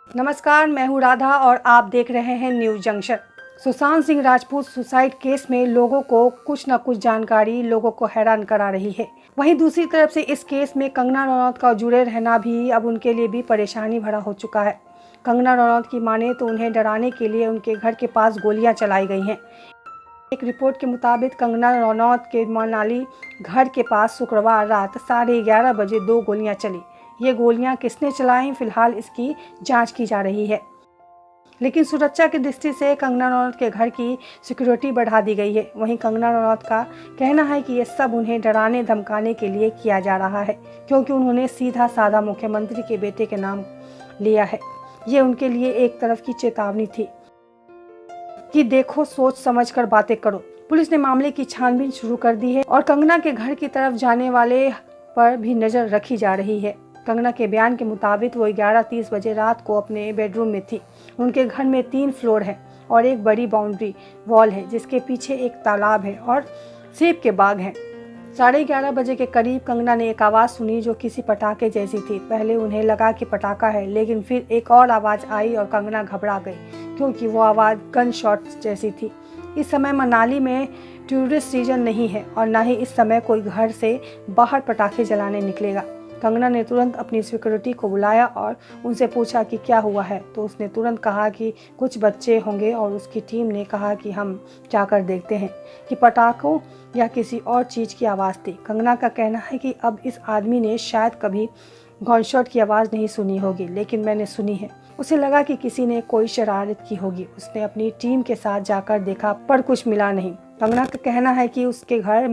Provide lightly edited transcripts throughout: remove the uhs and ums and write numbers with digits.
नमस्कार, मैं हूँ राधा और आप देख रहे हैं news junction. Sushant Singh Rajput suicide case में लोगों को कुछ न कुछ जानकारी लोगों को हैरान करा रही है। वहीं दूसरी तरफ से इस केस में कंगना रनौत का जुड़े रहना भी अब उनके लिए भी परेशानी भरा हो चुका है। कंगना रनौत की माने तो उन्हें डराने के लिए उनके घर के पास गोलियां चलाई गई हैं। एक रिपोर्ट के मुताबिक कंगना रनौत के मनाली घर के पास शुक्रवार रात 11:30 बजे 2 गोलियां चली। ये गोलियां किसने चलाई, फिलहाल इसकी जांच की जा रही है। लेकिन सुरक्षा की दृष्टि से कंगना रनौत के घर की सिक्योरिटी बढ़ा दी गई है। वहीं कंगना रनौत का कहना है कि ये सब उन्हें डराने धमकाने के लिए किया जा रहा है, क्योंकि उन्होंने सीधा साधा मुख्यमंत्री के बेटे के नाम लिया है। ये उनके लिए एक तरफ की चेतावनी थी कि देखो, सोच समझ कर बातें करो। पुलिस ने मामले की छानबीन शुरू कर दी है और कंगना के घर की तरफ जाने वाले पर भी नजर रखी जा रही है। कंगना के बयान के मुताबिक वो 11:30 बजे रात को अपने बेडरूम में थी। उनके घर में 3 फ्लोर है और एक बड़ी बाउंड्री वॉल है, जिसके पीछे एक तालाब है और सेब के बाग हैं। 11:30 बजे के करीब कंगना ने एक आवाज़ सुनी जो किसी पटाखे जैसी थी। पहले उन्हें लगा कि पटाखा है, लेकिन फिर एक और आवाज़ आई और कंगना घबरा गई, क्योंकि वो आवाज़ गन शॉट जैसी थी। इस समय मनाली में टूरिस्ट सीजन नहीं है और न ही इस समय कोई घर से बाहर पटाखे जलाने निकलेगा। कंगना ने तुरंत अपनी सिक्योरिटी को बुलाया और उनसे पूछा कि क्या हुआ है, तो उसने तुरंत कहा कि कुछ बच्चे होंगे और उसकी टीम ने कहा कि हम जाकर देखते हैं कि पटाखों या किसी और चीज़ की आवाज़ थी। कंगना का कहना है कि अब इस आदमी ने शायद कभी गनशॉट की आवाज़ नहीं सुनी होगी, लेकिन मैंने सुनी है। उसे लगा कि किसी ने कोई शरारत की होगी। उसने अपनी टीम के साथ जाकर देखा, पर कुछ मिला नहीं। कंगना का कहना है कि उसके घर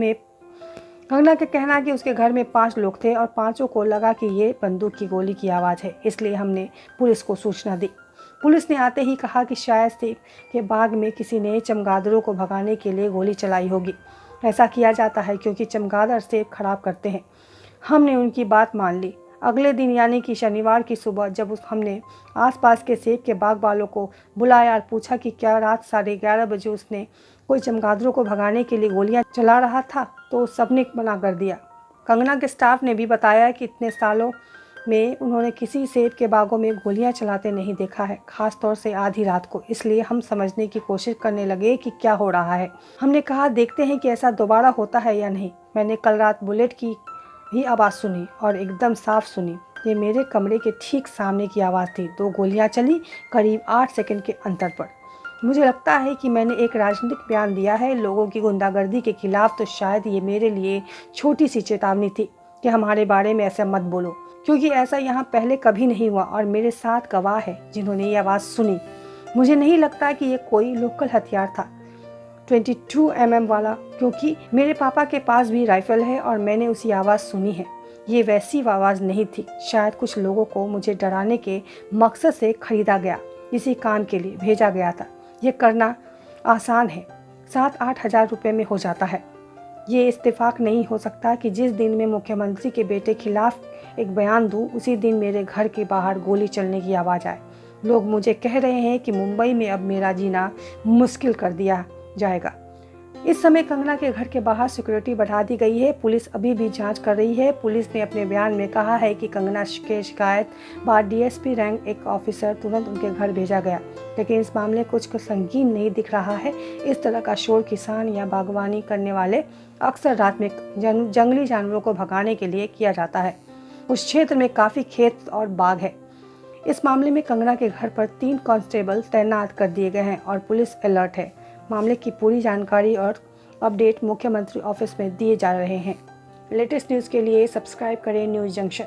में 5 लोग थे और पांचों को लगा कि ये बंदूक की गोली की आवाज़ है, इसलिए हमने पुलिस को सूचना दी। पुलिस ने आते ही कहा कि शायद सेब के बाग में किसी ने चमगादड़ों को भगाने के लिए गोली चलाई होगी। ऐसा किया जाता है क्योंकि चमगादड़ सेब खराब करते हैं। हमने उनकी बात मान ली। अगले दिन यानी कि शनिवार की सुबह जब हमने आसपास के सेब के बाग वालों को बुलाया और पूछा कि क्या रात 11:30 बजे उसने कोई चमगादड़ों को भगाने के लिए गोलियां चला रहा था, तो सबने मना कर दिया। कंगना के स्टाफ ने भी बताया कि इतने सालों में उन्होंने किसी सेब के बागों में गोलियां चलाते नहीं देखा है, खास तौर से आधी रात को। इसलिए हम समझने की कोशिश करने लगे कि क्या हो रहा है। हमने कहा देखते हैं कि ऐसा दोबारा होता है या नहीं। मैंने कल रात बुलेट की भी आवाज़ सुनी और एकदम साफ सुनी। ये मेरे कमरे के ठीक सामने की आवाज़ थी। 2 गोलियां चली करीब 8 सेकंड के अंतर पर। मुझे लगता है कि मैंने एक राजनीतिक बयान दिया है लोगों की गुंडागर्दी के खिलाफ, तो शायद ये मेरे लिए छोटी सी चेतावनी थी कि हमारे बारे में ऐसा मत बोलो, क्योंकि ऐसा यहाँ पहले कभी नहीं हुआ और मेरे साथ गवाह है जिन्होंने ये आवाज़ सुनी। मुझे नहीं लगता कि ये कोई लोकल हथियार था 22 mm वाला, क्योंकि मेरे पापा के पास भी राइफल है और मैंने उसी आवाज़ सुनी है। ये वैसी आवाज़ नहीं थी। शायद कुछ लोगों को मुझे डराने के मकसद से खरीदा गया, इसी काम के लिए भेजा गया था। ये करना आसान है, 7-8 हज़ार रुपये में हो जाता है। ये इत्तेफाक नहीं हो सकता कि जिस दिन मैं मुख्यमंत्री के बेटे खिलाफ एक बयान दूं, उसी दिन मेरे घर के बाहर गोली चलने की आवाज़ आए। लोग मुझे कह रहे हैं कि मुंबई में अब मेरा जीना मुश्किल कर दिया जाएगा। इस समय कंगना के घर के बाहर सिक्योरिटी बढ़ा दी गई है। पुलिस अभी भी जांच कर रही है। पुलिस ने अपने बयान में कहा है कि कंगना के शिकायत बाद डीएसपी रैंक एक ऑफिसर तुरंत उनके घर भेजा गया, लेकिन इस मामले कुछ संगीन नहीं दिख रहा है। इस तरह का शोर किसान या बागवानी करने वाले अक्सर रात में जंगली जानवरों को भगाने के लिए किया जाता है। उस क्षेत्र में काफ़ी खेत और बाग है। इस मामले में कंगना के घर पर 3 कांस्टेबल तैनात कर दिए गए हैं और पुलिस अलर्ट है। मामले की पूरी जानकारी और अपडेट मुख्यमंत्री ऑफिस में दिए जा रहे हैं। लेटेस्ट न्यूज़ के लिए सब्सक्राइब करें न्यूज़ जंक्शन।